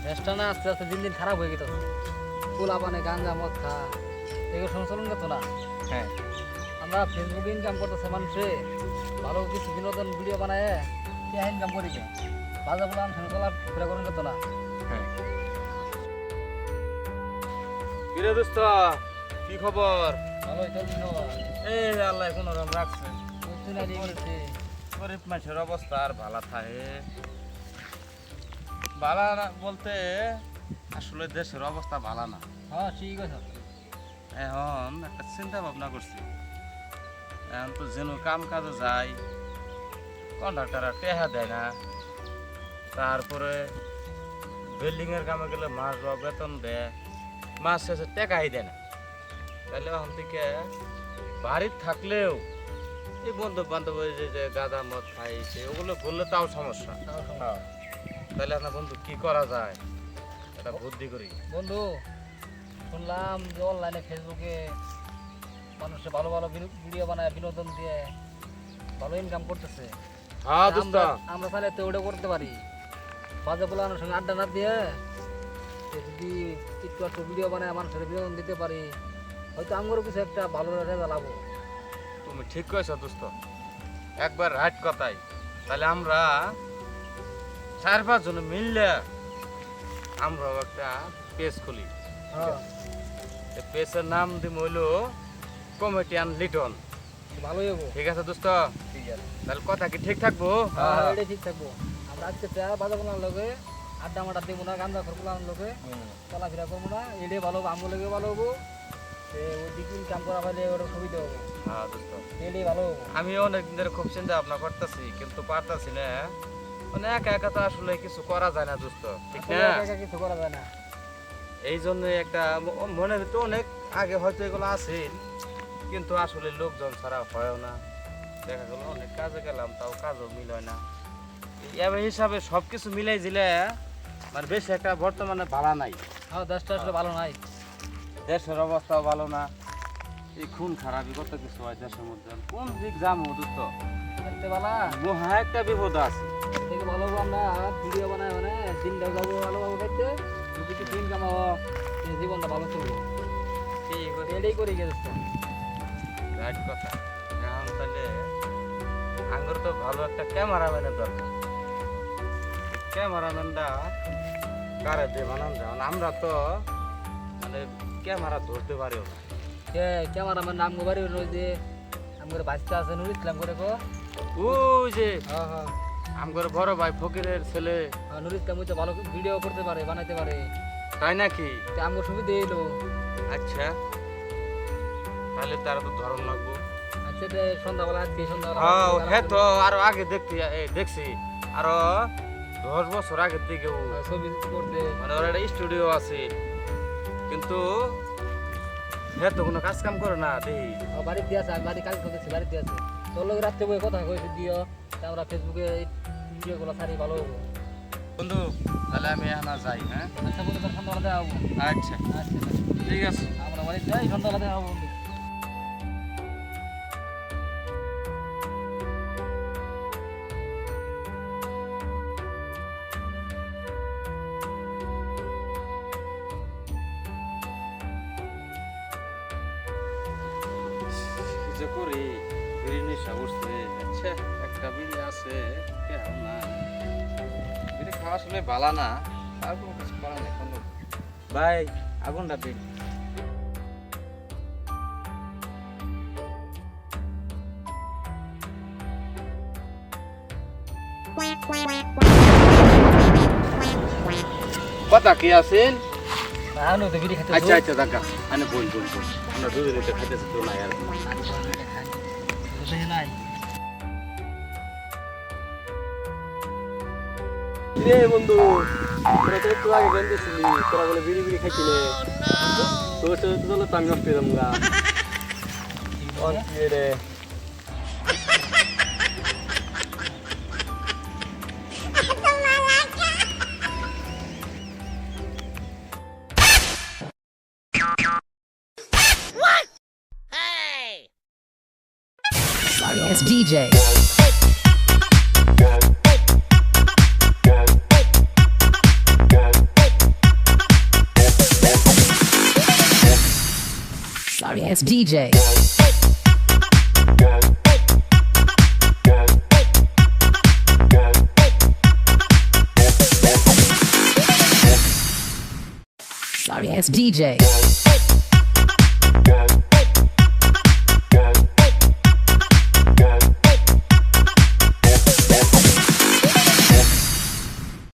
দেশটা না আস্তে আস্তে দিন দিন খারাপ হয়ে গেছে। পোলা পানে গাঞ্জা মদ খা এগুলো সংচলন করতো না। হ্যাঁ আমরা ফেসবুকে ইনকাম করতেছে মানুষে, ভালো কিছু বিনোদন ভিডিও বানায় ইনকাম করি কে বাজা পোলা সঙ্গে চলা ফেরা করেন করতো না। হ্যাঁ কিরে দোস্ত কি খবর? ভালোই চলছে সবার। এই আল্লাহ কোনো রকম রাখছে। বুঝছি না নিয়ে গেছে। গরিব মানুষের অবস্থা আর ভালো থাকে ভালো না বলতে আসলে দেশের অবস্থা ভালো না। হ্যাঁ ঠিক আছে। এখন একটা চিন্তা ভাবনা করছি, এখন তো যেন কাম কাজে যাই কন্ট্রাক্টররা টেহা দেয় না, তারপরে বিল্ডিং এর কামে গেলে মাস বা বেতন দেয়, মাস শেষে টেকাই দেয় না। তাহলে এখন থেকে বাড়ির থাকলেও এই বন্ধু বান্ধব যে গাঁদা মদ খাইছে ওগুলো বললে তাও সমস্যা। হ্যাঁ। তাহলে আপনার বন্ধু কি করা যায় এটা বুদ্ধি করি। বন্ধু শুনলাম যে অনলাইনে ফেসবুকে মানুষে ভালো ভালো ভিডিও বানায় বিনোদন দিয়ে ভালো ইনকাম করতেছে। হ্যাঁ দোস্ত, আমরা তাহলে তো ওটা করতে পারি, বাজে পোলানোর সঙ্গে আড্ডা না দিয়ে যদি একটু একটু ভিডিও বানায় মানুষের বিনোদন দিতে পারি, হয়তো আমারও কিছু একটা ভালো রেজাল্ট লাভ। তুমি ঠিক কইছো দোস্ত, একবার রাইট কথাই। তাহলে আমরা 4-5 জন মিললে আমরা একটা পেজ খুলি। হ্যাঁ এই পেজের নাম দিব হইলো কমেডিয়ান লিটন। ভালোই হবো। ঠিক আছে দোস্ত? ঠিক আছে, তাহলে কথা কি ঠিক থাকবো? হ্যাঁ এটাই ঠিক থাকবো। আমরা আজকে প্রায় বাজে পোলানোর লোকে আড্ডা মাড্ডা দেবো না, গান্দা খর পোলানোর লোকে চলাফেরা করবো না, এটাই ভালো হবো, আমগুলো লেগে ভালো হবো। ওই দিকে ইনকাম করা পাইলে ওটা সুবিধা হবো। হ্যাঁ দোস্ত, এটাই ভালো হবো। আমি অনেকদিন ধরে খুব চিন্তা ভাবনা করতেছি কিন্তু পারতাছি না। মানে একা একা তো আসলে কিছু করা যায় না দোস্ত, ঠিক আসলে না? একা একা কিছু করা যায় না। এই জন্য একটা মনের ভিতরে অনেক আগে হয়তো এগুলো আছে কিন্তু আসলে লোকজন ছাড়া হয়ও না। দেখা গেল অনেক কাজে গেলাম তাও কাজও মিল হয় না। এই হিসাবে সবকিছু মিলাই দিলে মানে বেশি একটা বর্তমানে ভালো নাই। হ্যাঁ দেশটা আসলে ভালো নাই। দেশের অবস্থাও ভালো না, এই খুন খারাপি কত কিছু হয় দেশের মধ্যে। কোন দিক যাম দোস্ত, দেখতে পালা মহা একটা বিপদ আছে। দেখে ভালো হবো, আমরা ভিডিও বানাই মানে দিনটা যাবো ভালোভাবে খাইতে, যদি কিছু ইনকাম হবো জীবনটা ভালো চলবে। ঠিক আছে, এটাই করে গেছে। রাইট কথা। এখন তাহলে আঙ্গুর তো ভালো একটা ক্যামেরাম্যানের দরকার। ক্যামেরাম্যানটা কারে দিয়ে বানান যায়? আমরা তো মানে ক্যামেরা ধরতে পারিও না। ক্যামেরাম্যান নাম গোবারি যে আমার বাচ্চা আছে নুর ইসলাম করে কো। ওই যে হ্যাঁ হ্যাঁ আমার বড় ভাই ফকিরের ছেলে। নুর ইসলাম তো ভালো ভিডিও করতে পারে, বানাইতে পারে। তাই নাকি? আমার সুবিধা এলো। আচ্ছা, তাহলে তারা তো ধরন লাগবো। আচ্ছা সন্ধ্যাবেলা আজকে সন্ধ্যাবেলা হ্যাঁ তো আরো আগে দেখছি আরো 10 বছর আগের দিকে ছবি করতে মানে ওর একটা স্টুডিও আছে কিন্তু হ্যাঁ তো কোনো কাজ কাম করে না দেখি। বাড়িতে আছে, আমি বাড়ি কাজ করতেছি, বাড়িতে আছে। তোর লোক রাত্রে বই কথা কয়েছে দিও, আমরা ফেসবুকে ভিডিওগুলো ছাড়ি ভালো হবো। বন্ধু তাহলে আমি এখন যাই। হ্যাঁ আচ্ছা বন্ধু, তোর সন্ধ্যাবেলা দেখা হবো। আচ্ছা আচ্ছা ঠিক আছে। আমরা বাড়িতে যাই, সন্ধ্যাবেলা দেখা হবো বন্ধু। কি যে করি, বিড়ি নেশা উঠছে। আচ্ছা একটা বিড়ি আছে কেন না, বিড়ি খাওয়া আসলে ভালো না, তারপর কিছু করা নেই। ভাই আগুনটা দিন। কথা কি আছেন? আনো তো বিড়ি খেতে। আচ্ছা আচ্ছা দেখা আনে বল আমরা দুজনে তো খাইতেছি তো নাই আর নাই রে বন্ধু, তোরা তো একটু আগে জানতেছিলি তোরা বলে বিড়ি বিড়ি খাইছিলে। তোর সাথে তো চলো তো আমি নষ্ট হয়ে যাবো গা। রে It's DJ. ass DJ. Sorry ass DJ.